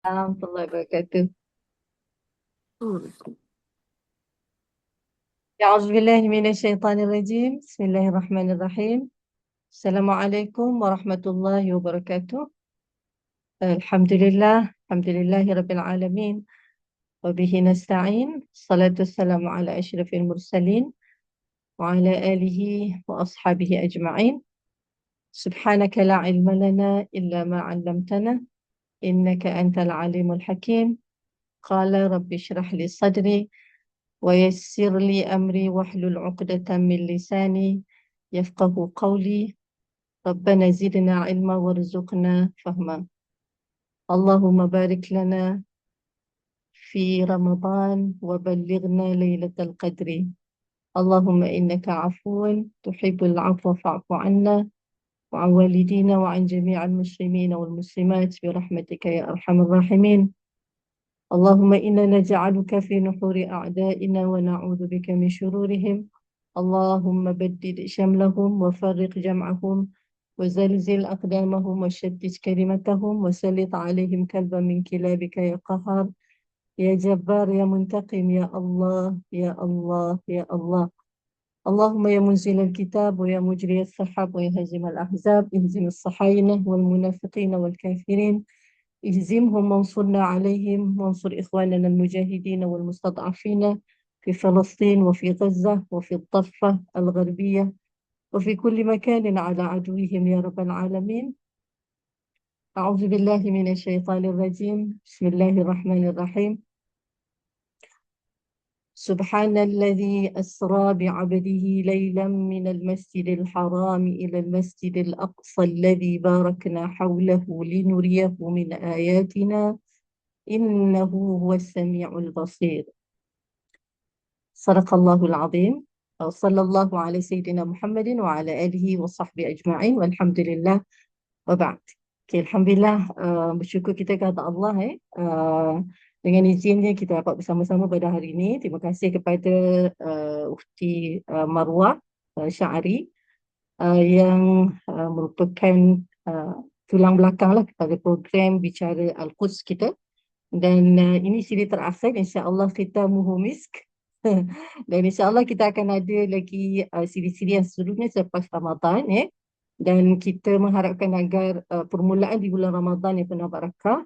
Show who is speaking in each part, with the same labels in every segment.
Speaker 1: Warahmatullahi wabarakatuh. A'udzubillahi minasyaitonirrajim. Bismillahirrahmanirrahim. Assalamualaikum warahmatullahi wabarakatuh. Alhamdulillahi rabbil alamin. Wa bihi nasta'in. Salatu wassalamu ala asyrafil mursalin wa ala alihi wa ashabihi ajma'in. Subhanaka la ilma lana illa ma 'allamtana innaka antal alimul hakim. Qala rabbi shrah li sadri ويسر لي أمري واحلل عقدة من لساني يفقه قولي ربنا زدنا علما وارزقنا فهما اللهم بارك لنا في رمضان وبلغنا ليلة القدر اللهم إنك عفو تحب العفو فاعف عنا وعن والدينا وعن جميع المسلمين والمسلمات برحمتك يا أرحم الراحمين اللهم إنا نجعلك في نحور أعدائنا ونعوذ بك من شرورهم اللهم بدد شملهم وفرق جمعهم وزلزل أقدامهم وشتت كلمتهم وسلط عليهم كلبا من كلابك يا قهار يا جبار يا منتقم يا الله يا الله يا الله اللهم يا منزل الكتاب ويا مجري السحاب ويا هزم الأحزاب اهزم الصحاينة والمنافقين والكافرين اهزمهم وانصرنا عليهم وانصر إخواننا المجاهدين والمستضعفين في فلسطين وفي غزة وفي الضفة الغربية وفي كل مكان على عدوهم يا رب العالمين. أعوذ بالله من الشيطان الرجيم. بسم الله الرحمن الرحيم. سبحان الذي أسرى بعبده ليلا من المسجد الحرام إلى المسجد الأقصى الذي باركنا حوله لنريه من آياتنا إنه هو السميع البصير. صدق الله العظيم. صلى الله على سيدنا محمد وعلى آله وصحبه أجمعين والحمد لله وبعد. Okay, Alhamdulillah, bersyukur kita kepada Allah dengan izinnya kita dapat bersama-sama pada hari ini. Terima kasih kepada Ufti Marwah Syari yang merupakan tulang belakang lah kepada program Bicara Al-Quds kita. Dan ini siri terakhir, insya-Allah kita muhumisk. Dan insya-Allah kita akan ada lagi siri-siri yang seterusnya selepas Ramadan dan kita mengharapkan agar permulaan di bulan Ramadan yang penuh barakah,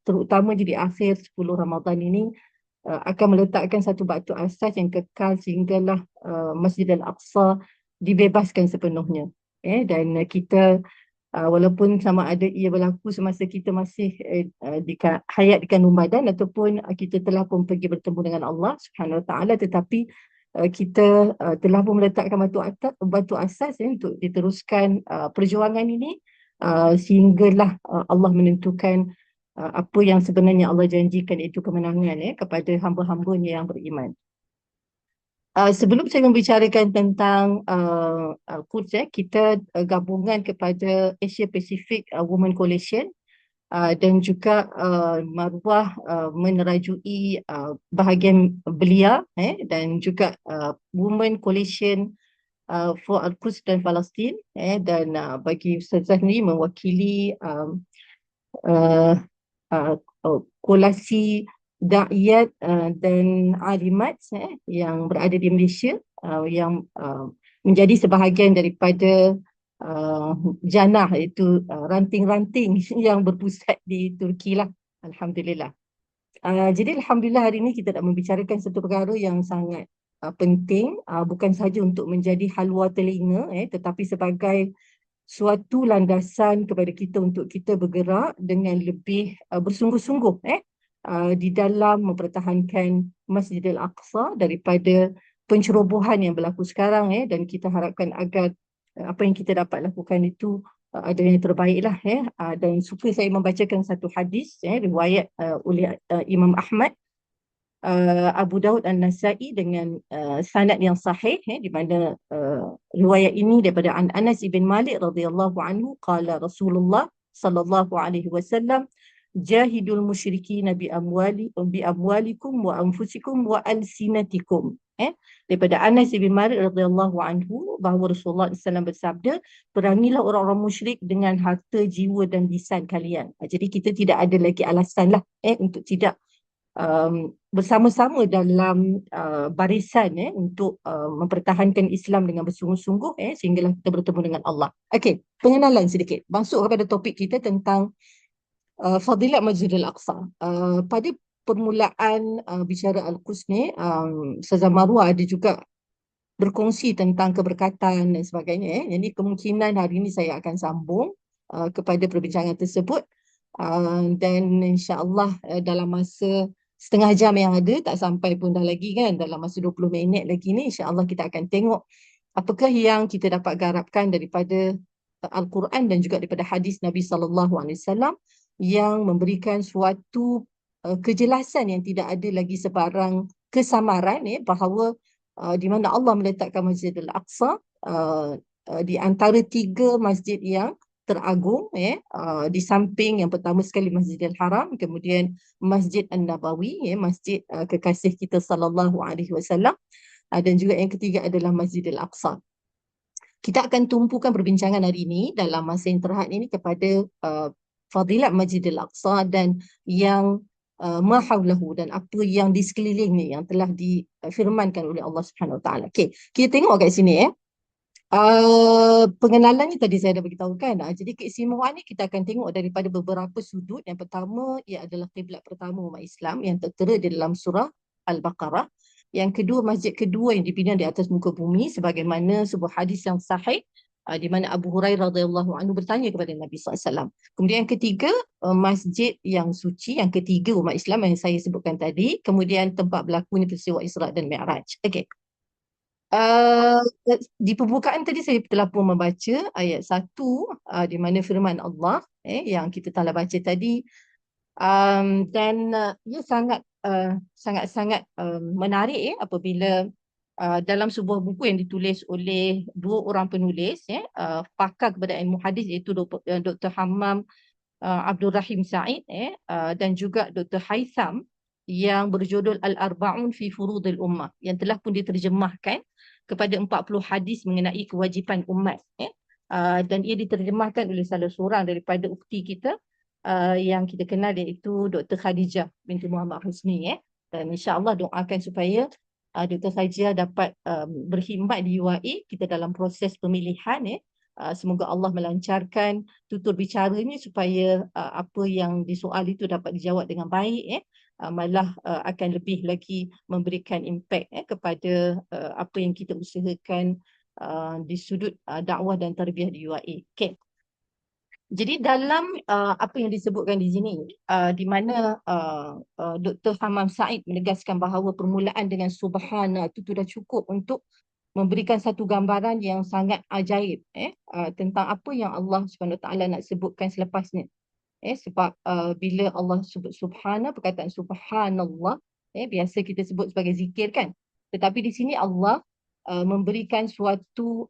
Speaker 1: terutama di akhir 10 Ramadan ini akan meletakkan satu batu asas yang kekal sehinggalah Masjid Al-Aqsa dibebaskan sepenuhnya. Dan kita walaupun sama ada ia berlaku semasa kita masih hayat di kandung badan ataupun kita telah pun pergi bertemu dengan Allah Subhanahu Wa Taala, tetapi kita telah pun meletakkan batu asas untuk diteruskan perjuangan ini sehinggalah Allah menentukan apa yang sebenarnya Allah janjikan, iaitu kemenangan kepada hamba-hambanya yang beriman. Sebelum saya membicarakan tentang Al-Quds, kita gabungan kepada Asia Pacific Women Coalition dan juga Marwah menerajui bahagian belia dan juga Women Coalition for Al-Quds dan Palestin, dan bagi Ustazah ni mewakili kolasi da'iyat dan alimat yang berada di Malaysia yang menjadi sebahagian daripada janah, iaitu ranting-ranting yang berpusat di Turki lah. Alhamdulillah. Jadi Alhamdulillah hari ini kita nak membicarakan satu perkara yang sangat penting, bukan sahaja untuk menjadi halwa telinga tetapi sebagai suatu landasan kepada kita untuk kita bergerak dengan lebih bersungguh-sungguh di dalam mempertahankan Masjid Al-Aqsa daripada pencerobohan yang berlaku sekarang, dan kita harapkan agar apa yang kita dapat lakukan itu adalah yang terbaiklah. Dan suka saya membacakan satu hadis riwayat oleh Imam Ahmad, Abu Daud dan Nasai dengan sanad yang sahih, di mana riwayat ini daripada Anas ibn Malik radhiyallahu anhu qala Rasulullah sallallahu alaihi wasallam jahidul musyrikin bi amwalikum wa anfusikum wa alsinatikum. Daripada Anas bin Malik radhiyallahu anhu bahawa Rasulullah SAW bersabda, perangilah orang-orang musyrik dengan harta, jiwa dan lisan kalian. Jadi kita tidak ada lagi alasan lah untuk tidak bersama-sama dalam barisan untuk mempertahankan Islam dengan bersungguh-sungguh sehinggalah kita bertemu dengan Allah. Okey, pengenalan sedikit. Masuk kepada topik kita tentang Fadilat Masjidil Aqsa. Pada permulaan bicara Al-Quds ni, Ustazah Marwah ada juga berkongsi tentang keberkatan dan sebagainya. Jadi kemungkinan hari ini saya akan sambung kepada perbincangan tersebut. Dan insya-Allah dalam masa setengah jam yang ada, tak sampai pun dah lagi kan, dalam masa 20 minit lagi ni, insya-Allah kita akan tengok apakah yang kita dapat garapkan daripada Al-Quran dan juga daripada hadis Nabi SAW yang memberikan suatu kejelasan yang tidak ada lagi sebarang kesamaran bahawa di mana Allah meletakkan Masjidil Aqsa di antara tiga masjid yang teragung di samping yang pertama sekali Masjidil Haram, kemudian Masjid An-Nabawi, masjid kekasih kita sallallahu alaihi wasallam, dan juga yang ketiga adalah Masjidil Aqsa. Kita akan tumpukan perbincangan hari ini dalam masa yang terhad ini kepada fadilat Masjidil Aqsa dan yang ma haulahu dan apa yang di sekelilingnya yang telah difirmankan oleh Allah Subhanahu Wa Taala. Okey, kita tengok kat sini pengenalannya tadi saya dah beritahu kan. Jadi keistimewaan ni kita akan tengok daripada beberapa sudut. Yang pertama, ia adalah kiblat pertama umat Islam yang tertera di dalam surah Al-Baqarah. Yang kedua, masjid kedua yang dibina di atas muka bumi sebagaimana sebuah hadis yang sahih di mana Abu Hurairah radhiyallahu anhu bertanya kepada Nabi SAW. Kemudian yang ketiga, masjid yang suci. Yang ketiga, umat Islam yang saya sebutkan tadi. Kemudian tempat berlakunya peristiwa Isra' dan Mi'raj. Okey. Di pembukaan tadi saya telah pun membaca ayat 1 di mana firman Allah yang kita telah baca tadi, dan ia sangat-sangat menarik apabila dalam sebuah buku yang ditulis oleh dua orang penulis pakar kepada ilmu hadis iaitu Dr. Hammam Abdul Rahim Said dan juga Dr. Haitham yang berjudul Al-Arba'un fi Furudil Ummah yang telah pun diterjemahkan kepada 40 hadis mengenai kewajipan umat dan ia diterjemahkan oleh salah seorang daripada ukti kita yang kita kenal iaitu Dr. Khadijah binti Muhammad Husni dan insya-Allah doakan supaya Dr. Khadijah dapat berkhidmat di UAE kita dalam proses pemilihan semoga Allah melancarkan tutur bicaranya supaya apa yang disoal itu dapat dijawab dengan baik malah akan lebih lagi memberikan impak kepada apa yang kita usahakan di sudut dakwah dan tarbiyah di UAE. Okay. Jadi dalam apa yang disebutkan di sini di mana Dr. Hammam Said menegaskan bahawa permulaan dengan subhana itu sudah cukup untuk memberikan satu gambaran yang sangat ajaib tentang apa yang Allah Subhanahu Wa Taala nak sebutkan selepasnya. Sebab bila Allah sebut subhana, perkataan subhanallah biasa kita sebut sebagai zikir kan. Tetapi di sini Allah memberikan suatu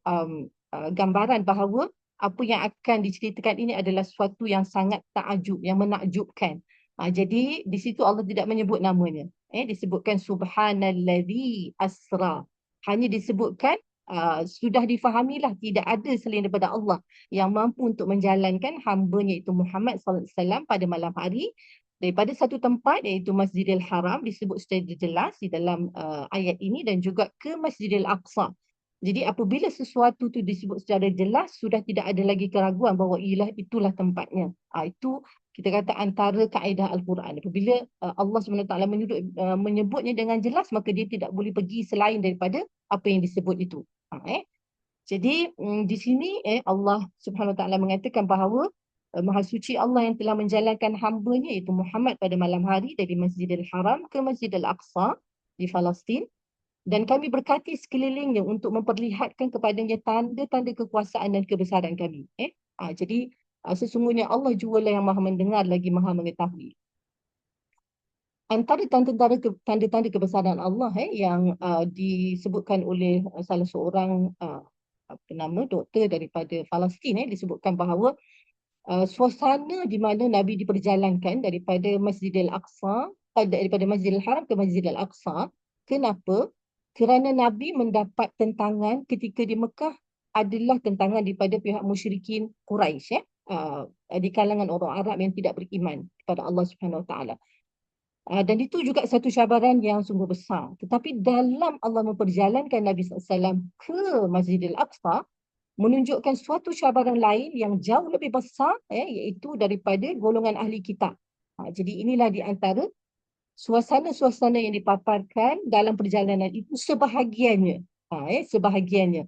Speaker 1: gambaran bahawa apa yang akan diceritakan ini adalah suatu yang sangat takjub, yang menakjubkan. Jadi di situ Allah tidak menyebut namanya. Disebutkan subhanallazi asra. Hanya disebutkan sudah difahamilah tidak ada selain daripada Allah yang mampu untuk menjalankan hamba-Nya iaitu Muhammad sallallahu alaihi wasallam pada malam hari daripada satu tempat iaitu Masjidil Haram disebut secara jelas di dalam ayat ini dan juga ke Masjidil Aqsa. Jadi apabila sesuatu itu disebut secara jelas sudah tidak ada lagi keraguan bahawa itulah tempatnya. Itu kita kata antara kaedah Al-Quran. Apabila Allah SWT menyebutnya dengan jelas maka dia tidak boleh pergi selain daripada apa yang disebut itu. Jadi di sini Allah Subhanahu Wa Taala mengatakan bahawa Maha Suci Allah yang telah menjalankan hamba-Nya iaitu Muhammad pada malam hari dari Masjidil Haram ke Masjidil Aqsa di Palestin dan kami berkati sekelilingnya untuk memperlihatkan kepadanya tanda-tanda kekuasaan dan kebesaran kami. Jadi sesungguhnya Allah jugalah yang Maha mendengar lagi Maha mengetahui. Antara tanda-tanda kebesaran Allah yang disebutkan oleh salah seorang apa nama doktor daripada Palestin disebutkan bahawa suasana di mana Nabi diperjalankan daripada Masjidil Aqsa, daripada Masjidil Haram ke Masjidil Aqsa. Kenapa? Kerana Nabi mendapat tentangan ketika di Mekah adalah tentangan daripada pihak musyrikin Quraisy, di kalangan orang Arab yang tidak beriman kepada Allah Subhanahu Wa Taala. Dan itu juga satu cabaran yang sungguh besar. Tetapi dalam Allah memperjalankan Nabi SAW ke Masjidil Aqsa, menunjukkan suatu cabaran lain yang jauh lebih besar, iaitu daripada golongan ahli kitab. Jadi inilah di antara suasana-suasana yang dipaparkan dalam perjalanan itu sebahagiannya. Sebahagiannya.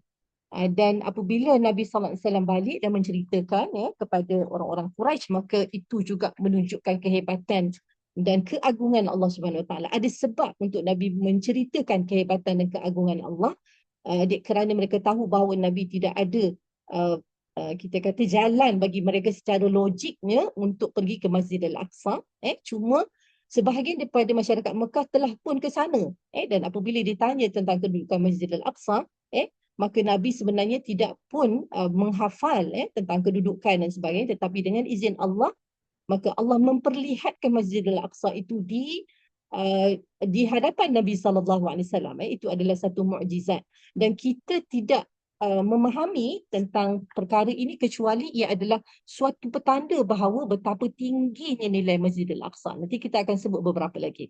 Speaker 1: Dan apabila Nabi SAW balik dan menceritakan kepada orang-orang Quraisy, maka itu juga menunjukkan kehebatan dan keagungan Allah Subhanahu Wa Taala. Ada sebab untuk Nabi menceritakan kehebatan dan keagungan Allah, kerana mereka tahu bahawa Nabi tidak ada kita kata jalan bagi mereka secara logiknya untuk pergi ke Masjidil Aqsa. Cuma sebahagian daripada masyarakat Mekah telah pun ke sana. Dan apabila ditanya tentang kedudukan Masjidil Aqsa, maka Nabi sebenarnya tidak pun menghafal tentang kedudukan dan sebagainya, tetapi dengan izin Allah, maka Allah memperlihatkan Masjidil Aqsa itu di hadapan Nabi SAW. Itu adalah satu mukjizat. Dan kita tidak memahami tentang perkara ini kecuali ia adalah suatu petanda bahawa betapa tingginya nilai Masjidil Aqsa. Nanti kita akan sebut beberapa lagi.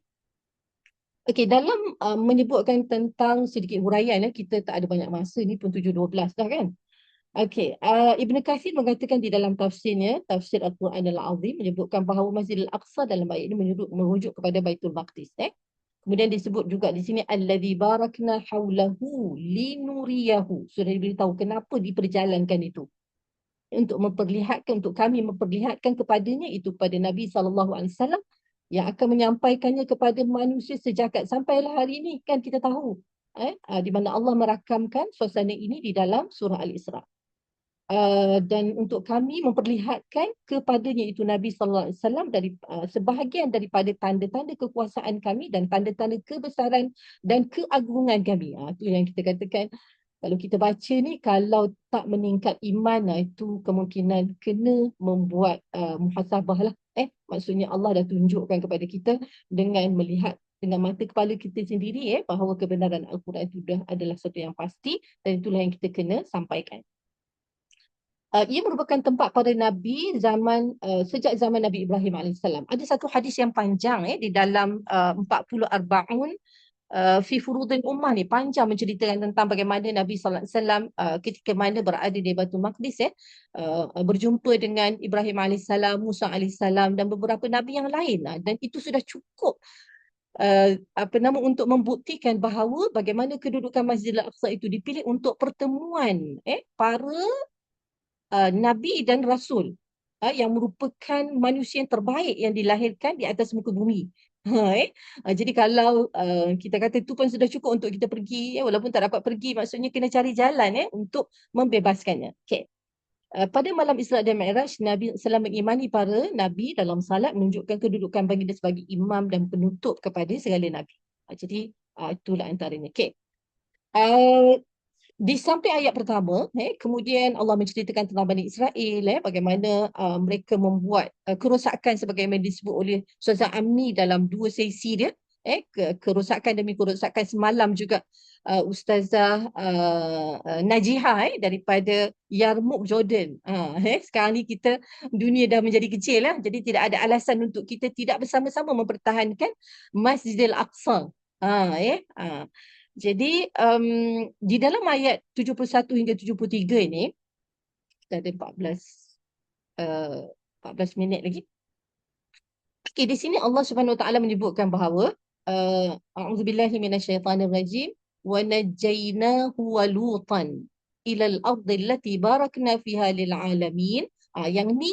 Speaker 1: Okey, dalam menyebutkan tentang sedikit huraian, kita tak ada banyak masa, ni pun 7.12 dah kan. Okey, Ibn Kathir mengatakan di dalam tafsirnya, tafsir Al-Quran Al-Azim, menyebutkan bahawa Masjidil Aqsa dalam ayat ini merujuk kepada Baitul Maqdis. Kemudian disebut juga di sini alladzi barakna haulahu linuriyahu. Sudah diberitahu kenapa diperjalankan itu. Untuk kami memperlihatkan kepadanya, itu kepada Nabi SAW, yang akan menyampaikannya kepada manusia sejagat sampailah hari ini. Kan kita tahu di mana Allah merakamkan suasana ini di dalam surah Al-Isra. Dan untuk kami memperlihatkan kepadanya, itu Nabi SAW, dari sebahagian daripada tanda-tanda kekuasaan kami dan tanda-tanda kebesaran dan keagungan kami. Itu yang kita katakan, kalau kita baca ni, kalau tak meningkat iman, itu kemungkinan kena membuat muhasabah lah. Maksudnya Allah dah tunjukkan kepada kita dengan melihat dengan mata kepala kita sendiri bahawa kebenaran Al-Quran itu adalah sesuatu yang pasti, dan itulah yang kita kena sampaikan. Ia merupakan tempat para Nabi sejak zaman Nabi Ibrahim AS. Ada satu hadis yang panjang di dalam 40 Arba'un fi Furudil Ummah ni, panjang menceritakan tentang bagaimana Nabi SAW ketika mana berada di Baitul Maqdis, berjumpa dengan Ibrahim AS, Musa AS dan beberapa Nabi yang lain. Dan itu sudah cukup untuk membuktikan bahawa bagaimana kedudukan Masjidil Aqsa itu dipilih untuk pertemuan para Nabi dan Rasul yang merupakan manusia yang terbaik yang dilahirkan di atas muka bumi. Jadi kalau kita kata itu pun sudah cukup untuk kita pergi, walaupun tak dapat pergi, maksudnya kena cari jalan untuk membebaskannya. Okay. Pada malam Isra dan Mi'raj, Nabi SAW mengimani para Nabi dalam salat, menunjukkan kedudukan baginda sebagai imam dan penutup kepada segala Nabi. Jadi itulah antaranya. Okay. Di samping ayat pertama, kemudian Allah menceritakan tentang Bani Israel, bagaimana mereka membuat kerosakan sebagaimana disebut oleh Ustazah Amni dalam 2 sesi dia. Kerosakan demi kerosakan. Semalam juga Ustazah Najihah daripada Yarmouk, Jordan. Sekarang ni dunia dah menjadi kecil, jadi tidak ada alasan untuk kita tidak bersama-sama mempertahankan Masjidil Aqsa. Jadi di dalam ayat 71 hingga 73 ini, kita ada 14 minit lagi. Okay, di sini Allah Subhanahu Wa Taala menyebutkan bahawa a'udzubillahi minasyaitanirrajim wa najjaynahu wa lutan ila al-ardi allati barakna fiha lil alamin. Yang ni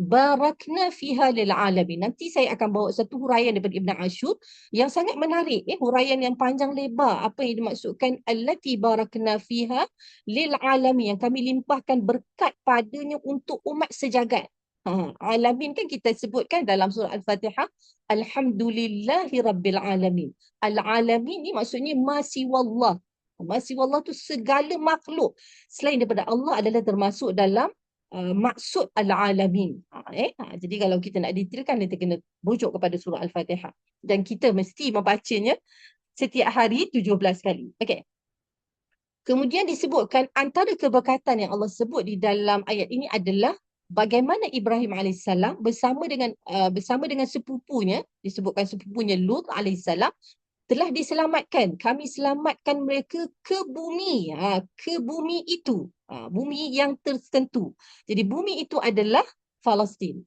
Speaker 1: barakna fiha lil alamin. Nanti saya akan bawa satu huraian daripada Ibn Ashur yang sangat menarik, huraian yang panjang lebar. Apa yang dimaksudkan allati barakna fiha lil alamin, yang kami limpahkan berkat padanya untuk umat sejagat. Alamin kan kita sebutkan dalam surah Al-Fatihah, alhamdulillahi rabbil alamin. Al-alamin ni maksudnya masiwallah. Masiwallah tu segala makhluk selain daripada Allah adalah termasuk dalam maksud al-alamin. Jadi kalau kita nak detailkan, kita kena rujuk kepada surah Al-Fatihah. Dan kita mesti membacanya setiap hari 17 kali. Okey. Kemudian disebutkan antara keberkatan yang Allah sebut di dalam ayat ini adalah bagaimana Ibrahim alaihissalam bersama dengan sepupunya, disebutkan sepupunya Lut alaihissalam, telah diselamatkan. Kami selamatkan mereka ke bumi. Ke bumi itu. Bumi yang tertentu. Jadi bumi itu adalah Palestin.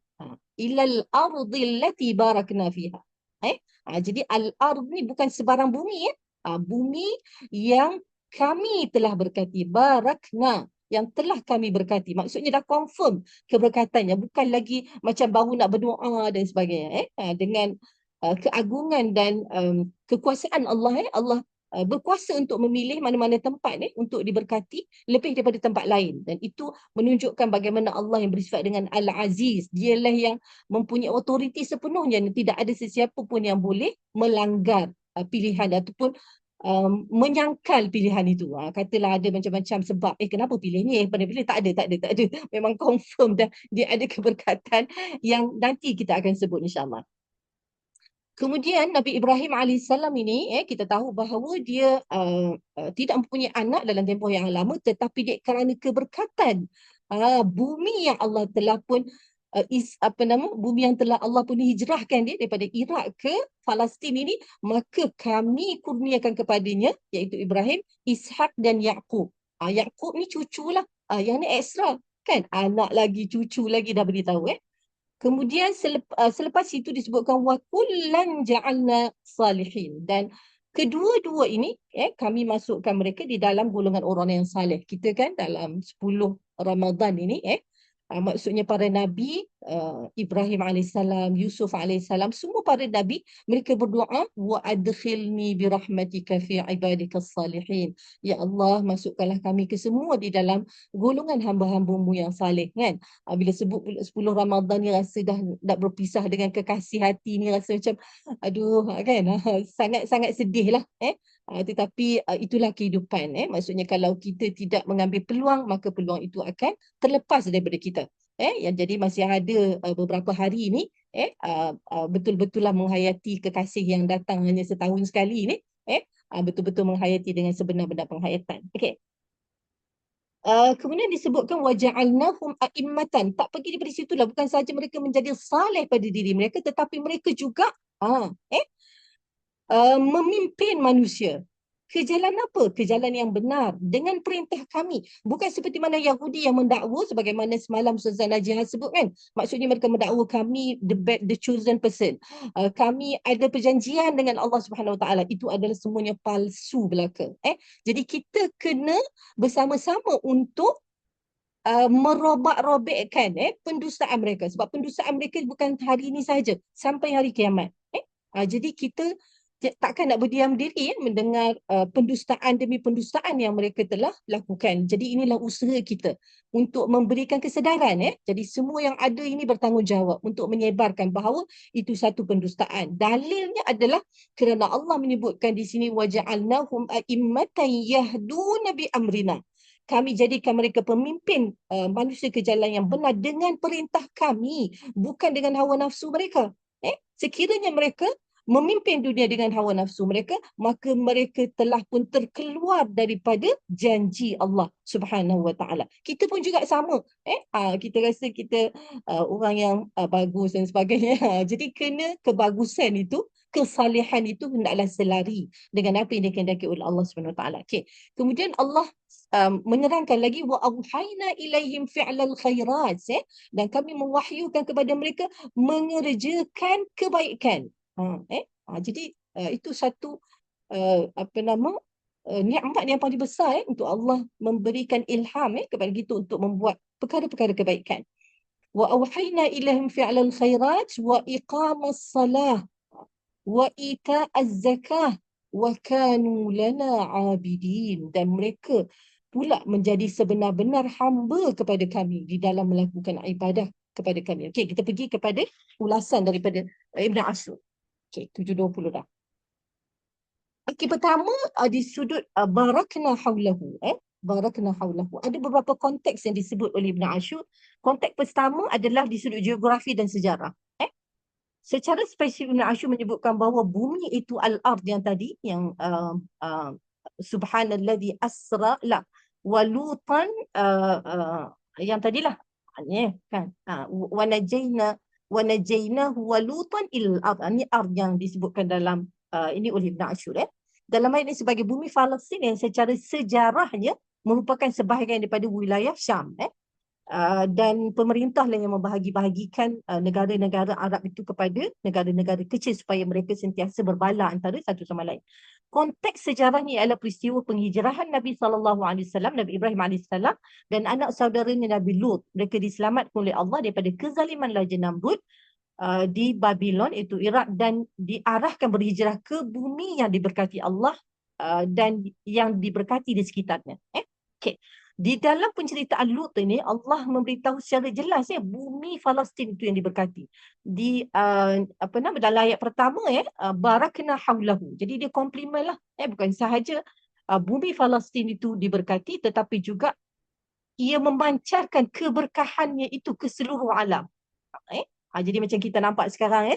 Speaker 1: Ilal ardil lati barakna fiha. Jadi al-ard ni bukan sebarang bumi. Bumi yang kami telah berkati. Barakna. Yang telah kami berkati. Maksudnya dah confirm keberkatannya. Bukan lagi macam baru nak berdoa dan sebagainya. Dengan keagungan dan kekuasaan Allah. Allah berkuasa untuk memilih mana-mana tempat untuk diberkati lebih daripada tempat lain. Dan itu menunjukkan bagaimana Allah yang bersifat dengan Al-Aziz. Dialah yang mempunyai otoriti sepenuhnya. Dan tidak ada sesiapa pun yang boleh melanggar pilihan ataupun menyangkal pilihan itu. Katalah ada macam-macam sebab kenapa pilih ni, pada pilih tak ada. Memang confirm dah dia ada keberkatan yang nanti kita akan sebut insya-Allah. Kemudian Nabi Ibrahim alaihissalam ini kita tahu bahawa dia tidak mempunyai anak dalam tempoh yang lama, tetapi dia kerana keberkatan bumi yang Allah telah pun bumi yang telah Allah pun hijrahkan dia daripada Iraq ke Palestin ini, maka kami kurniakan kepadanya, iaitu Ibrahim, Ishak dan Yaqub. Yaqub ni cuculah, yang ni ekstra kan, anak lagi, cucu lagi, dah beritahu Kemudian selepas itu disebutkan wa kullan ja'alna salihin, dan kedua-dua ini kami masukkan mereka di dalam golongan orang yang saleh. Kita kan dalam 10 Ramadan ini maksudnya para nabi, Ibrahim alaihissalam, Yusuf alaihissalam, semua para nabi mereka berdoa wa adkhilni bi rahmatika fi ibadikas salihin. Ya Allah, masukkanlah kami ke semua di dalam golongan hamba-hambamu yang saleh kan. Bila sebut 10 Ramadan ni rasa dah nak berpisah dengan kekasih hati ni, rasa macam aduh kan, sangat-sangat sedih lah tetapi itulah kehidupan. Maksudnya kalau kita tidak mengambil peluang, maka peluang itu akan terlepas daripada kita. Yang jadi masih ada beberapa hari ini betul-betullah menghayati kekasih yang datang hanya setahun sekali ni, betul-betul menghayati dengan sebenar-benar penghayatan. Okey. Kemudian disebutkan waja'alnahum a'immatan. Tak pergi daripada situlah, bukan sahaja mereka menjadi saleh pada diri mereka, tetapi mereka juga memimpin manusia ke jalan apa? Ke jalan yang benar dengan perintah kami. Bukan seperti mana Yahudi yang mendakwa, sebagaimana semalam Ustazah Najihah sebut kan. Maksudnya mereka mendakwa kami the chosen person. Kami ada perjanjian dengan Allah Subhanahu Wa Taala. Itu adalah semuanya palsu belaka. Jadi kita kena bersama-sama untuk merobak-robekkan pendustaan mereka. Sebab pendustaan mereka bukan hari ini sahaja, sampai hari kiamat. Jadi kita takkan nak berdiam diri mendengar pendustaan demi pendustaan yang mereka telah lakukan. Jadi inilah usaha kita untuk memberikan kesedaran. Jadi semua yang ada ini bertanggungjawab untuk menyebarkan bahawa itu satu pendustaan. Dalilnya adalah kerana Allah menyebutkan di sini waja'alnahum a'immatan yahduna bi amrina. Kami jadikan mereka pemimpin manusia ke jalan yang benar dengan perintah kami, bukan dengan hawa nafsu mereka. Sekiranya mereka memimpin dunia dengan hawa nafsu mereka, maka mereka telah pun terkeluar daripada janji Allah Subhanahu Wa Taala. Kita pun juga sama. Kita rasa kita orang yang bagus dan sebagainya. Jadi kena kebagusan itu, kesalehan itu hendaklah selari dengan apa yang dikehendaki oleh Allah Subhanahu Wa Taala. Okey. Kemudian Allah menerangkan lagi wa auhayna ilaihim fi'lal khairat, dan kami mewahyukan kepada mereka mengerjakan kebaikan. Jadi itu satu nikmat yang paling besar untuk Allah memberikan ilham kepada kita untuk membuat perkara-perkara kebaikan. Wa auhayna ilaihim fi'lal khairat wa iqamas salah wa ita'az zakah wa kanu lana 'abidin, dan mereka pula menjadi sebenar-benar hamba kepada kami di dalam melakukan ibadah kepada kami. Okey, kita pergi kepada ulasan daripada Ibn Ashur. Okey, 7.20 dah. Okey, pertama di sudut barakna haulahu. barakna haulahu. Ada beberapa konteks yang disebut oleh Ibn Ashur. Konteks pertama adalah di sudut geografi dan sejarah. Secara spesifik Ibn Ashur menyebutkan bahawa bumi itu al-ard yang tadi, yang subhanalladzi asra la walutan, yang tadilah kan, wa najainahu walutan il ard. Ini ard yang disebutkan dalam ini oleh Ibn Ashur. Dalam ayat ini sebagai bumi Palestin yang secara sejarahnya merupakan sebahagian daripada wilayah Syam. Dan pemerintah lah yang membahagi-bahagikan negara-negara Arab itu kepada negara-negara kecil supaya mereka sentiasa berbala antara satu sama lain. Konteks sejarahnya ialah peristiwa penghijrahan Nabi SAW, Nabi Ibrahim AS dan anak saudaranya Nabi Lut. Mereka diselamatkan oleh Allah daripada kezaliman Raja Namrud di Babylon, iaitu Iraq, dan diarahkan berhijrah ke bumi yang diberkati Allah dan yang diberkati di sekitarnya. Okay. Di dalam penceritaan Lut ini, Allah memberitahu secara jelas bumi Palestin itu yang diberkati. Di dalam ayat pertama barakna haulahu. Jadi dia komplimen lah, bukan sahaja bumi Palestin itu diberkati, tetapi juga ia memancarkan keberkahannya itu ke seluruh alam. Jadi macam kita nampak sekarang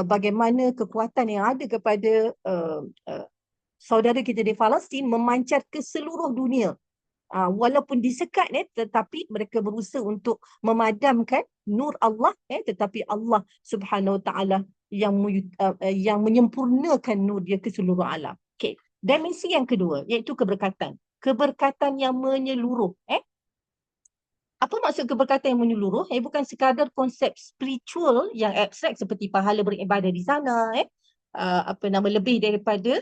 Speaker 1: bagaimana kekuatan yang ada kepada saudara kita di Palestin memancar ke seluruh dunia. Walaupun disekat tetapi mereka berusaha untuk memadamkan nur Allah, tetapi Allah Subhanahu Wa Taala yang menyempurnakan nur dia ke seluruh alam. Okey, dimensi yang kedua iaitu keberkatan. Keberkatan yang menyeluruh. Apa maksud keberkatan yang menyeluruh? Bukan sekadar konsep spiritual yang abstrak seperti pahala beribadah di sana, lebih daripada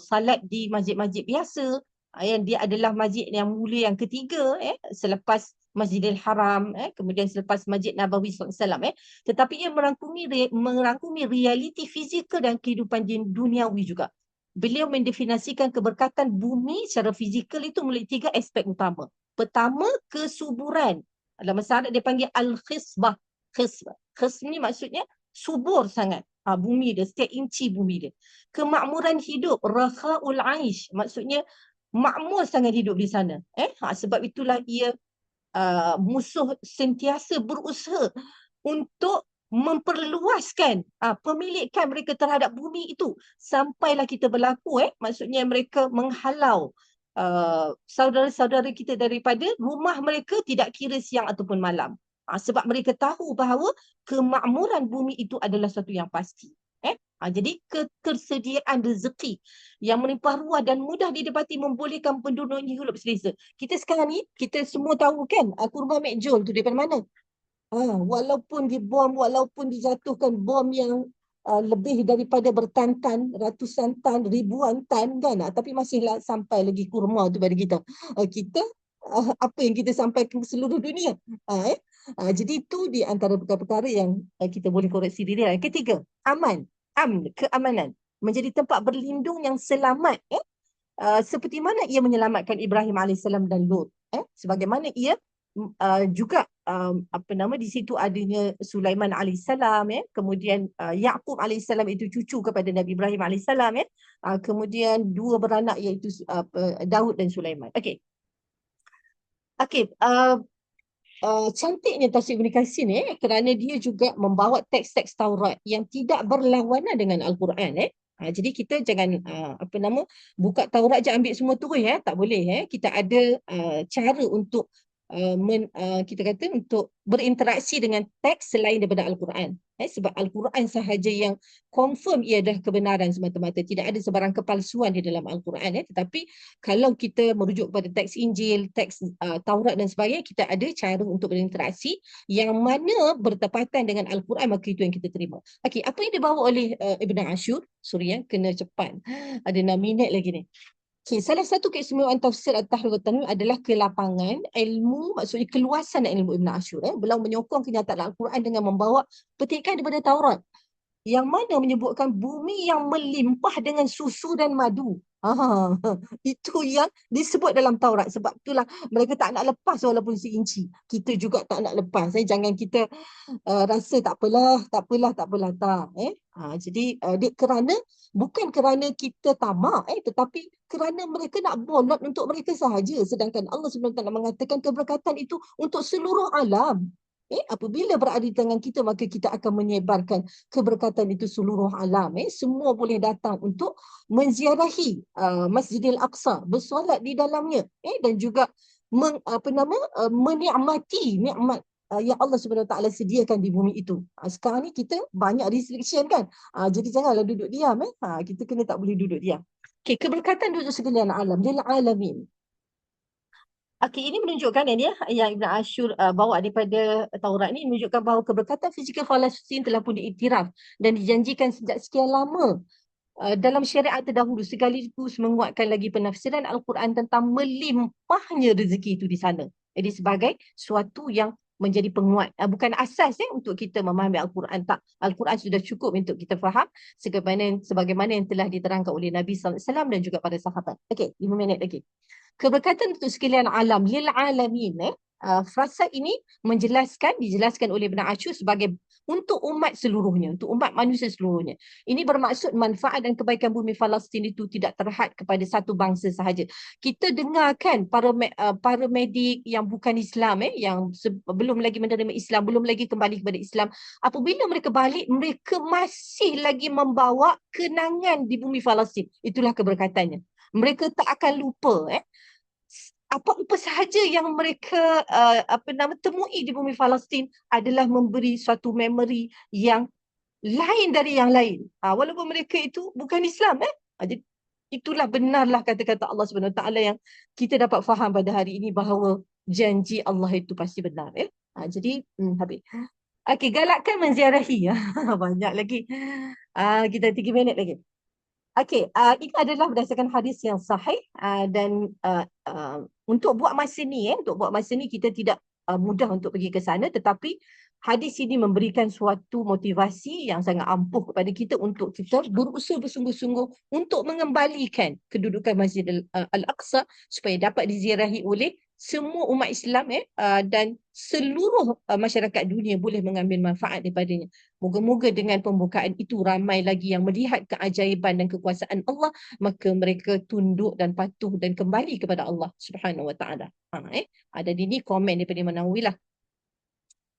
Speaker 1: salat di masjid-masjid biasa, yang dia adalah masjid yang mulia yang ketiga selepas Masjidil Haram, kemudian selepas Masjid Nabawi SAW, tetapi ia merangkumi realiti fizikal dan kehidupan duniawi juga. Beliau mendefinisikan keberkatan bumi secara fizikal itu melalui 3 aspek utama. Pertama, kesuburan. Dalam bahasa Arab dia panggil al-khisbah. Khisbah ni maksudnya subur sangat bumi dia, setiap inci bumi dia. Kemakmuran hidup, rakhaul aish, maksudnya makmur sangat hidup di sana. Sebab itulah ia musuh sentiasa berusaha untuk memperluaskan pemilikan mereka terhadap bumi itu sampailah kita berlaku, maksudnya mereka menghalau saudara-saudara kita daripada rumah mereka tidak kira siang ataupun malam. Sebab mereka tahu bahawa kemakmuran bumi itu adalah sesuatu yang pasti. Jadi ketersediaan rezeki yang melimpah ruah dan mudah didapati membolehkan penduduknya hidup selesa. Kita sekarang ni, kita semua tahu kan kurma McJowl tu daripada mana? Walaupun dibom, walaupun dijatuhkan bom yang lebih daripada bertan-tan, ratusan tan, ribuan tan kan, tapi masihlah sampai lagi kurma tu pada kita. Kita apa yang kita sampaikan ke seluruh dunia. Jadi itu di antara perkara-perkara yang kita boleh koreksi diri. Yang ketiga, keamanan. Menjadi tempat berlindung yang selamat. Seperti mana ia menyelamatkan Ibrahim AS dan Lut. Sebagaimana ia juga di situ adanya Sulaiman AS, kemudian Yaqub AS itu cucu kepada Nabi Ibrahim AS, kemudian 2 beranak iaitu Daud dan Sulaiman. Okey. Cantiknya tafsir Ibn Katsir ni kerana dia juga membawa teks-teks Taurat yang tidak berlawanan dengan Al-Quran. Jadi kita jangan buka Taurat je ambil semua terus, tak boleh. Kita ada cara untuk kita kata untuk berinteraksi dengan teks selain daripada Al-Quran. Sebab Al-Quran sahaja yang confirm ia adalah kebenaran semata-mata. Tidak ada sebarang kepalsuan di dalam Al-Quran. Tetapi kalau kita merujuk pada teks Injil, teks Taurat dan sebagainya, kita ada cara untuk berinteraksi yang mana bertepatan dengan Al-Quran, maka itu yang kita terima. Okey, apa yang dibawa oleh Ibn Ashur? Sorry, kena cepat. Ada 6 minit lagi ni. Okay, salah satu keistimewaan tafsir At-Tahrir wa Tanwir adalah kelapangan ilmu, maksudnya keluasan ilmu Ibn Ashur. Beliau menyokong kenyataan Al-Quran dengan membawa petikan daripada Taurat yang mana menyebutkan bumi yang melimpah dengan susu dan madu. Ah, itu yang disebut dalam Taurat. Sebab itulah mereka tak nak lepas walaupun seinci. Kita juga tak nak lepas. Jangan kita rasa tak apalah, tak apalah, tak apalah. Tak. Jadi kerana bukan kerana kita tamak, tetapi kerana mereka nak bolot untuk mereka sahaja. Sedangkan Allah SWT mengatakan keberkatan itu untuk seluruh alam. Apabila berada di tangan kita, maka kita akan menyebarkan keberkatan itu seluruh alam. Semua boleh datang untuk menziarahi Masjidil Aqsa, bersolat di dalamnya, dan juga menikmati nikmat yang Allah Subhanahu Wa Taala sediakan di bumi itu. Sekarang ni kita banyak restriction kan. Jadi janganlah duduk diam. Kita kena tak boleh duduk diam. Okey, keberkatan untuk sekalian alam, lil alamin. Okey, ini menunjukkan yang Ibn Ashur bawa daripada Taurat ni menunjukkan bahawa keberkatan fizikal Palestin telah pun diiktiraf dan dijanjikan sejak sekian lama dalam syariat terdahulu, sekaligus menguatkan lagi penafsiran Al-Quran tentang melimpahnya rezeki itu di sana. Jadi sebagai suatu yang menjadi penguat, bukan asas untuk kita memahami Al-Quran. Tak, Al-Quran sudah cukup untuk kita faham sebagaimana yang telah diterangkan oleh Nabi SAW dan juga para sahabat. Okey, 5 minit lagi. Keberkatan untuk sekalian alam, lil alamin. Frasa ini dijelaskan oleh Ibn Ashur sebagai untuk umat seluruhnya, untuk umat manusia seluruhnya. Ini bermaksud manfaat dan kebaikan bumi Palestin itu tidak terhad kepada satu bangsa sahaja. Kita dengarkan para medik yang bukan Islam, yang belum lagi menerima Islam, belum lagi kembali kepada Islam. Apabila mereka balik, mereka masih lagi membawa kenangan di bumi Palestin. Itulah keberkatannya. Mereka tak akan lupa apa-apa sahaja yang mereka temui di bumi Palestin adalah memberi suatu memori yang lain dari yang lain. Walaupun mereka itu bukan Islam. Jadi itulah benarlah kata-kata Allah Subhanahu Wa Taala yang kita dapat faham pada hari ini bahawa janji Allah itu pasti benar. Jadi habis. Okey, galakkan menziarahi. Banyak lagi. Kita 3 minit lagi. Okey, ini adalah berdasarkan hadis yang sahih dan untuk buat masa ni kita tidak mudah untuk pergi ke sana, tetapi hadis ini memberikan suatu motivasi yang sangat ampuh kepada kita untuk kita berusaha bersungguh-sungguh untuk mengembalikan kedudukan Masjid Al-Aqsa supaya dapat diziarahi oleh semua umat Islam dan seluruh masyarakat dunia boleh mengambil manfaat daripadanya. Moga-moga dengan pembukaan itu ramai lagi yang melihat keajaiban dan kekuasaan Allah, maka mereka tunduk dan patuh dan kembali kepada Allah Subhanahu Wa Taala. Ada di ni komen daripada Imam Nawawi lah.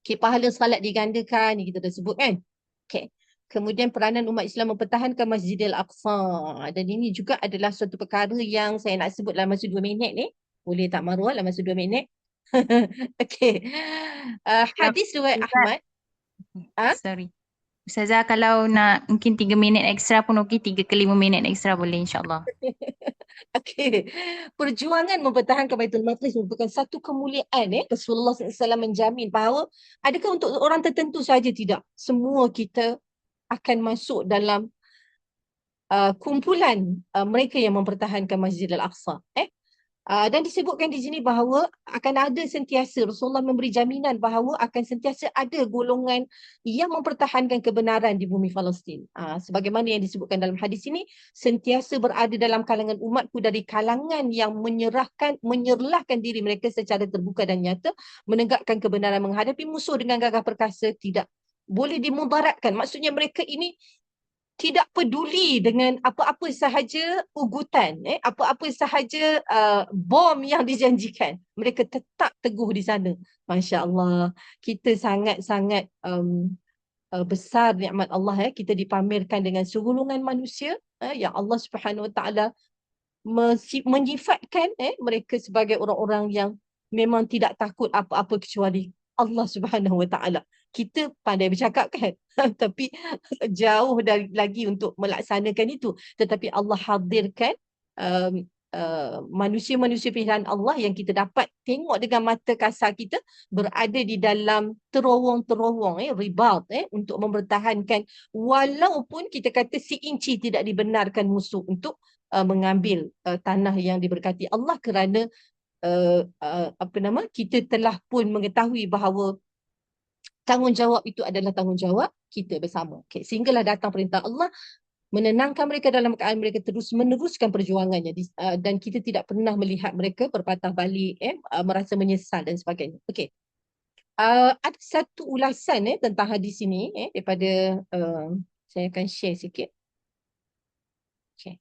Speaker 1: Okay, pahala salat digandakan, ni kita dah sebut kan. Okay. Kemudian peranan umat Islam mempertahankan Masjidil Aqsa. Dan ini juga adalah suatu perkara yang saya nak sebut dalam masa 2 minit ni. Boleh tak Marwah dalam masa 2 minit? Okay. Hadis riwayat
Speaker 2: Ustazah,
Speaker 1: Ahmad.
Speaker 2: sorry. Ustazah, kalau nak mungkin 3 minit ekstra pun okey, 3 ke 5 minit ekstra boleh insyaAllah.
Speaker 1: Okey. Perjuangan mempertahankan Baitul Maqdis merupakan satu kemuliaan. Rasulullah SAW menjamin bahawa adakah untuk orang tertentu saja? Tidak. Semua kita akan masuk dalam kumpulan mereka yang mempertahankan Masjid Al-Aqsa. Dan disebutkan di sini bahawa akan ada sentiasa, Rasulullah memberi jaminan bahawa akan sentiasa ada golongan yang mempertahankan kebenaran di bumi Palestin. Sebagaimana yang disebutkan dalam hadis ini, sentiasa berada dalam kalangan umatku dari kalangan yang menyerlahkan diri mereka secara terbuka dan nyata, menegakkan kebenaran menghadapi musuh dengan gagah perkasa, tidak boleh dimudaratkan. Maksudnya mereka ini tidak peduli dengan apa-apa sahaja ugutan, apa-apa sahaja bom yang dijanjikan. Mereka tetap teguh di sana. Masya Allah, kita sangat-sangat besar nikmat Allah. Kita dipamerkan dengan segolongan manusia yang Allah Subhanahu Wa Taala menyifatkan mereka sebagai orang-orang yang memang tidak takut apa-apa kecuali Allah Subhanahu Wa Taala. Kita pandai bercakap kan, tapi jauh lagi untuk melaksanakan itu. Tetapi Allah hadirkan manusia-manusia pilihan Allah yang kita dapat tengok dengan mata kasar kita berada di dalam terowong-terowong ribat untuk mempertahankan, walaupun kita kata seinci tidak dibenarkan musuh untuk mengambil tanah yang diberkati Allah, kerana kita telah pun mengetahui bahawa tanggungjawab itu adalah tanggungjawab kita bersama. Sehinggalah datang perintah Allah, menenangkan mereka dalam keadaan mereka terus meneruskan perjuangannya dan kita tidak pernah melihat mereka berpatah balik, merasa menyesal dan sebagainya. Okey. Ada satu ulasan tentang hadis ini daripada saya akan share sikit. Okey.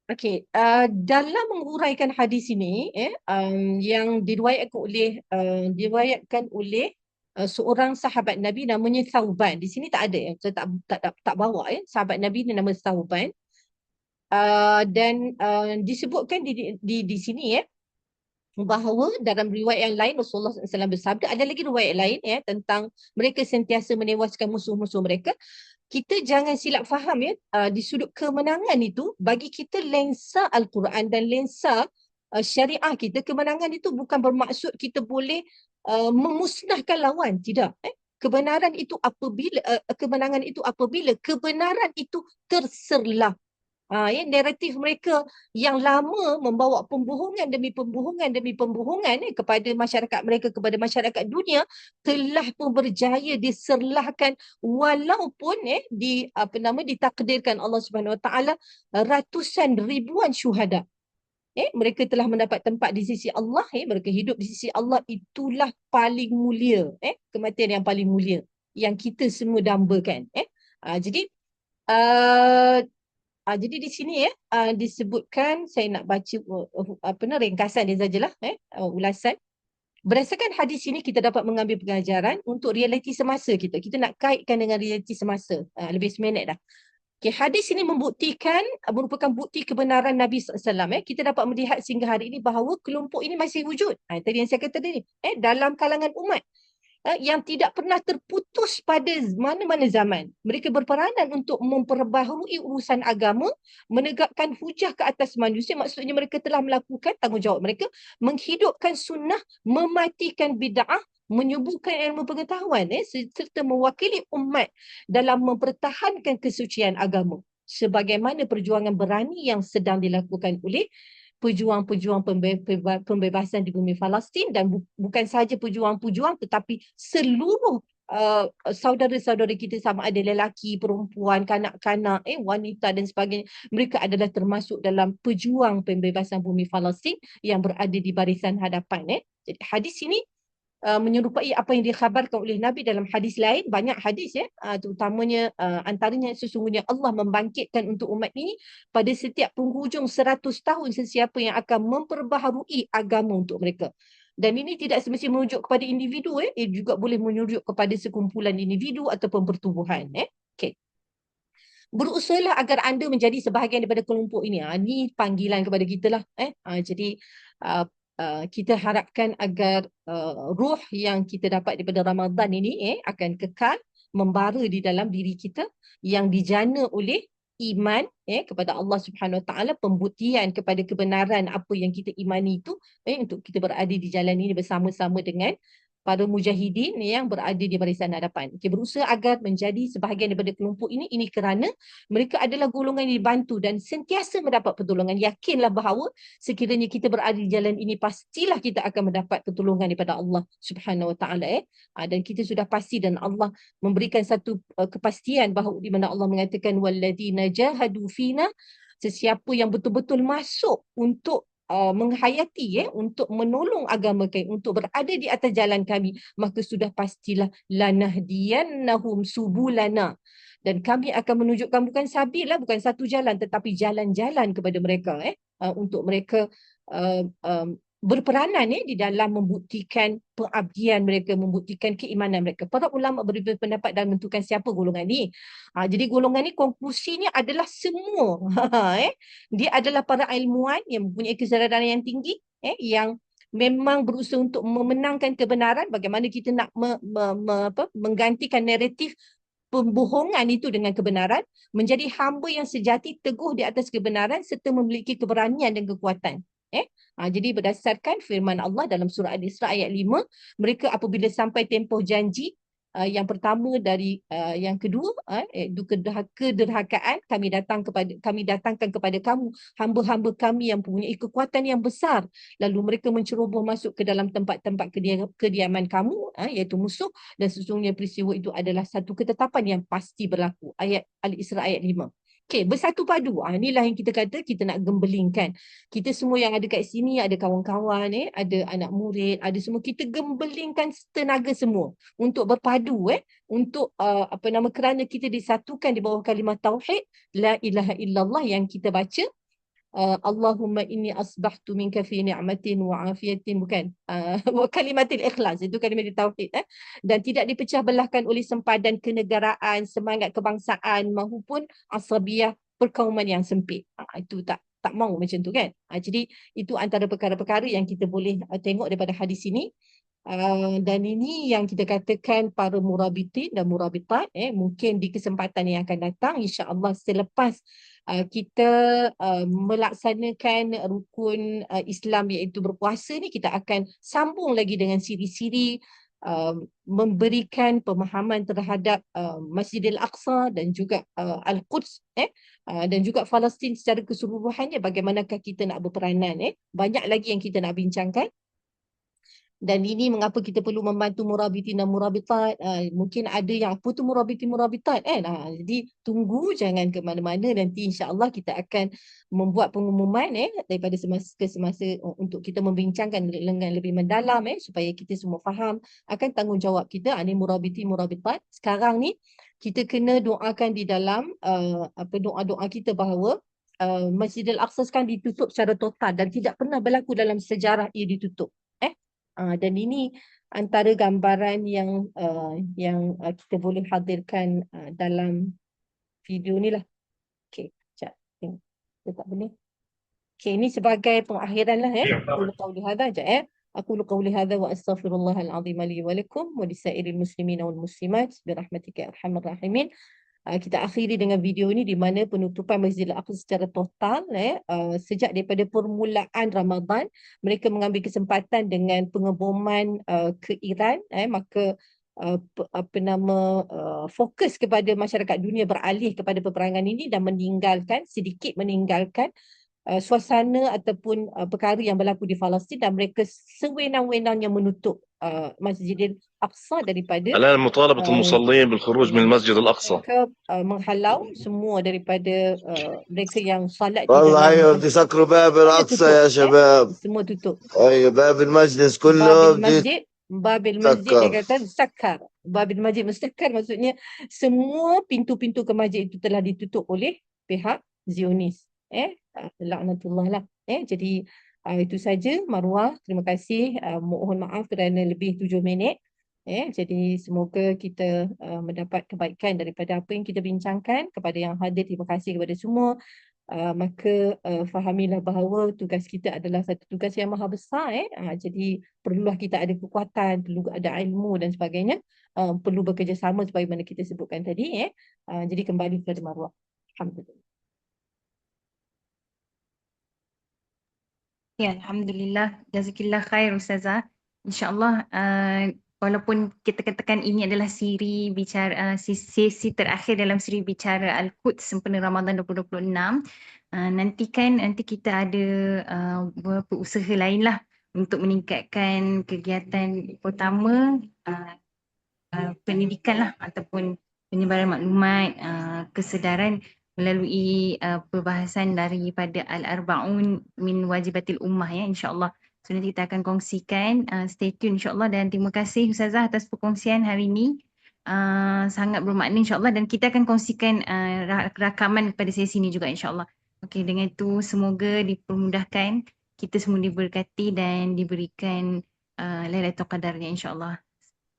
Speaker 1: Okey, dalam menguraikan hadis ini yang diriwayatkan oleh seorang sahabat Nabi namanya Thauban. Di sini tak ada, saya tak bawa sahabat Nabi ni nama Thauban. Dan disebutkan di sini bahawa dalam riwayat yang lain Rasulullah SAW bersabda, ada lagi riwayat lain tentang mereka sentiasa menewaskan musuh-musuh mereka. Kita jangan silap faham di sudut kemenangan itu, bagi kita lensa Al-Quran dan lensa syariah kita, kemenangan itu bukan bermaksud kita boleh memusnahkan lawan, tidak. Kebenaran itu apabila kemenangan itu apabila kebenaran itu terserlah. Naratif mereka yang lama membawa pembohongan demi pembohongan kepada masyarakat mereka, kepada masyarakat dunia, telah pun berjaya diserlahkan walaupun ditakdirkan Allah Subhanahu Wa Taala ratusan ribuan syuhada. Mereka telah mendapat tempat di sisi Allah, mereka hidup di sisi Allah, itulah paling mulia, kematian yang paling mulia yang kita semua dambakan. Jadi jadi di sini disebutkan, saya nak baca ringkasan dia sajalah, ulasan. Berdasarkan hadis ini kita dapat mengambil pengajaran untuk realiti semasa kita. Kita nak kaitkan dengan realiti semasa. Lebih seminit dah. Okay, hadis ini merupakan bukti kebenaran Nabi SAW. Kita dapat melihat sehingga hari ini bahawa kelompok ini masih wujud. Tadi yang saya kata tadi, dalam kalangan umat. Yang tidak pernah terputus pada mana-mana zaman. Mereka berperanan untuk memperbaharui urusan agama, menegakkan hujah ke atas manusia, maksudnya mereka telah melakukan tanggungjawab mereka, menghidupkan sunnah, mematikan bid'ah, menyuburkan ilmu pengetahuan serta mewakili umat dalam mempertahankan kesucian agama. Sebagaimana perjuangan berani yang sedang dilakukan oleh pejuang-pejuang pembebasan di bumi Palestin, dan bukan sahaja pejuang-pejuang tetapi seluruh saudara-saudara kita, sama ada lelaki, perempuan, kanak-kanak, wanita dan sebagainya, mereka adalah termasuk dalam pejuang pembebasan bumi Palestin yang berada di barisan hadapan. Jadi hadis ini menyerupai apa yang dikhabarkan oleh Nabi dalam hadis lain. Banyak hadis terutamanya antaranya, sesungguhnya Allah membangkitkan untuk umat ini pada setiap penghujung 100 tahun sesiapa yang akan memperbaharui agama untuk mereka. Dan ini tidak semestinya merujuk kepada individu, ia juga boleh merujuk kepada sekumpulan individu ataupun pertubuhan. Okay. Berusahalah agar anda menjadi sebahagian daripada kelompok ini. Ini panggilan kepada kita lah. Jadi kita harapkan agar ruh yang kita dapat daripada Ramadan ini akan kekal membara di dalam diri kita, yang dijana oleh iman kepada Allah Subhanahu Wa Taala, pembuktian kepada kebenaran apa yang kita imani itu, untuk kita berada di jalan ini bersama-sama dengan para mujahidin yang berada di barisan hadapan. Okay, berusaha agar menjadi sebahagian daripada kelompok ini kerana mereka adalah golongan yang dibantu dan sentiasa mendapat pertolongan. Yakinlah bahawa sekiranya kita berada di jalan ini, pastilah kita akan mendapat pertolongan daripada Allah Subhanahu Wa Taala. Dan kita sudah pasti, dan Allah memberikan satu kepastian bahawa di mana Allah mengatakan walladzina jahadu fina, sesiapa yang betul-betul masuk untuk menghayati, untuk menolong agama kami, untuk berada di atas jalan kami, maka sudah pastilah lanahdiyannahum subulana, dan kami akan menunjukkan bukan sabil lah, bukan satu jalan, tetapi jalan-jalan kepada mereka, untuk mereka berperanan di dalam membuktikan pengabdian mereka, membuktikan keimanan mereka. Para ulama berbeza pendapat dalam menentukan siapa golongan ni. Jadi golongan ni konklusinya adalah semua. Dia adalah para ilmuwan yang mempunyai kesedaran yang tinggi, yang memang berusaha untuk memenangkan kebenaran. Bagaimana kita nak menggantikan naratif pembohongan itu dengan kebenaran, menjadi hamba yang sejati, teguh di atas kebenaran serta memiliki keberanian dan kekuatan. Jadi berdasarkan firman Allah dalam surah Al-Isra ayat 5, mereka apabila sampai tempoh janji, Yang pertama dari yang kedua, iaitu kederhakaan kami datangkan kepada kamu hamba-hamba kami yang mempunyai kekuatan yang besar, lalu mereka menceroboh masuk ke dalam tempat-tempat kediaman kamu, iaitu musuh, dan sesungguhnya peristiwa itu adalah satu ketetapan yang pasti berlaku. Ayat Al-Isra ayat 5. Okey, bersatu padu. Inilah yang kita kata kita nak gembelingkan. Kita semua yang ada kat sini, ada kawan-kawan, ada anak murid, ada semua. Kita gembelingkan tenaga semua untuk berpadu, untuk kerana kita disatukan di bawah kalimah tauhid, la ilaha illallah yang kita baca. Allahumma inni asbahtu minka fi ni'matin wa afiyatin, bukan, wa kalimatil ikhlas, itu kalimat tauhid, dan tidak dipecah belahkan oleh sempadan kenegaraan, semangat kebangsaan maupun asabiyah perkauman yang sempit. Itu tak mau macam tu kan. Jadi itu antara perkara-perkara yang kita boleh tengok daripada hadis ini. Dan ini yang kita katakan para murabitin dan murabitat, mungkin di kesempatan yang akan datang, insya-Allah selepas kita melaksanakan rukun Islam iaitu berpuasa ni, kita akan sambung lagi dengan siri-siri memberikan pemahaman terhadap Masjidil Aqsa dan juga Al-Quds, dan juga Palestin secara keseluruhannya, bagaimanakah kita nak berperanan. Banyak lagi yang kita nak bincangkan. Dan ini mengapa kita perlu membantu murabitin dan murabitat. Mungkin ada yang apa tu murabitin murabitat kan. Jadi tunggu, jangan ke mana-mana. Nanti insya-Allah kita akan membuat pengumuman daripada semasa ke semasa untuk kita membincangkan dengan lebih mendalam supaya kita semua faham akan tanggungjawab kita. Ini murabitin murabitat. Sekarang ni kita kena doakan di dalam doa-doa kita bahawa Masjidil Aqsa sekarang ditutup secara total dan tidak pernah berlaku dalam sejarah ia ditutup. Dan ini antara gambaran yang kita boleh hadirkan dalam video ni lah. Okey, sekejap. Tengok. Tak boleh. Okey, ini sebagai pengakhiran lah Aku qauli hadza sekejap Aku qauli hadza wa astaghfirullahal azim li wa lakum wa lisairil muslimin wal muslimat birahmatika ya arhamar rahimin. Kita akhiri dengan video ini di mana penutupan Masjidil Aqsa secara total sejak daripada permulaan Ramadan. Mereka mengambil kesempatan dengan pengeboman ke Iran, maka fokus kepada masyarakat dunia beralih kepada peperangan ini dan sedikit meninggalkan suasana ataupun perkara yang berlaku di Palestin, dan mereka sewenang-wenangnya menutup Masjidil Aqsa daripada
Speaker 3: الآن مطالبة المصلين بالخروج من المسجد الأقصى.
Speaker 1: mereka menghalau semua daripada mereka yang salat di
Speaker 4: والله
Speaker 1: dalam
Speaker 4: ايوه بدي يسكروا باب
Speaker 1: semuanya
Speaker 4: الاقصى
Speaker 1: tutup,
Speaker 4: يا شباب.
Speaker 1: semua tutup.
Speaker 4: ايوه باب المجلس كله
Speaker 1: Babil masjid dia
Speaker 4: يسكر.
Speaker 1: kata sakar. Babil masjid mustakar maksudnya semua pintu-pintu ke masjid itu telah ditutup oleh pihak Zionis. Laknatullah lah. Jadi itu saja Marwah. Terima kasih. Mohon maaf kerana lebih 7 minit. Jadi semoga kita mendapat kebaikan daripada apa yang kita bincangkan. Kepada yang hadir, terima kasih kepada semua. Maka fahamilah bahawa tugas kita adalah satu tugas yang maha besar. Jadi perlulah kita ada kekuatan, perlu ada ilmu dan sebagainya. Perlu bekerjasama sebagaimana kita sebutkan tadi. Jadi kembali kepada Marwah. Alhamdulillah.
Speaker 2: Ya, Alhamdulillah. Jazakillah khair Ustazah. InsyaAllah walaupun kita katakan ini adalah siri bicara sesi terakhir dalam siri bicara Al-Quds sempena Ramadan 2026, nanti kita ada beberapa usaha lain lah untuk meningkatkan kegiatan, pertama pendidikan lah ataupun penyebaran maklumat, kesedaran melalui perbahasan daripada Al-Arba'un min Wajibatil Ummah insyaAllah. So nanti kita akan kongsikan, stay tune insyaAllah, dan terima kasih Ustazah atas perkongsian hari ini. Sangat bermakna insyaAllah, dan kita akan kongsikan rakaman pada sesi ini juga insyaAllah. Okey, dengan itu semoga dipermudahkan, kita semua diberkati dan diberikan Lailatul Qadarnya insyaAllah.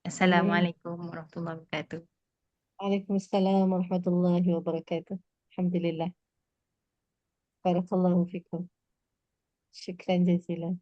Speaker 2: Assalamualaikum warahmatullahi wabarakatuh.
Speaker 1: Waalaikumsalam warahmatullahi wabarakatuh. Alhamdulillah. Barakallahu fikum. Syukran jazilan.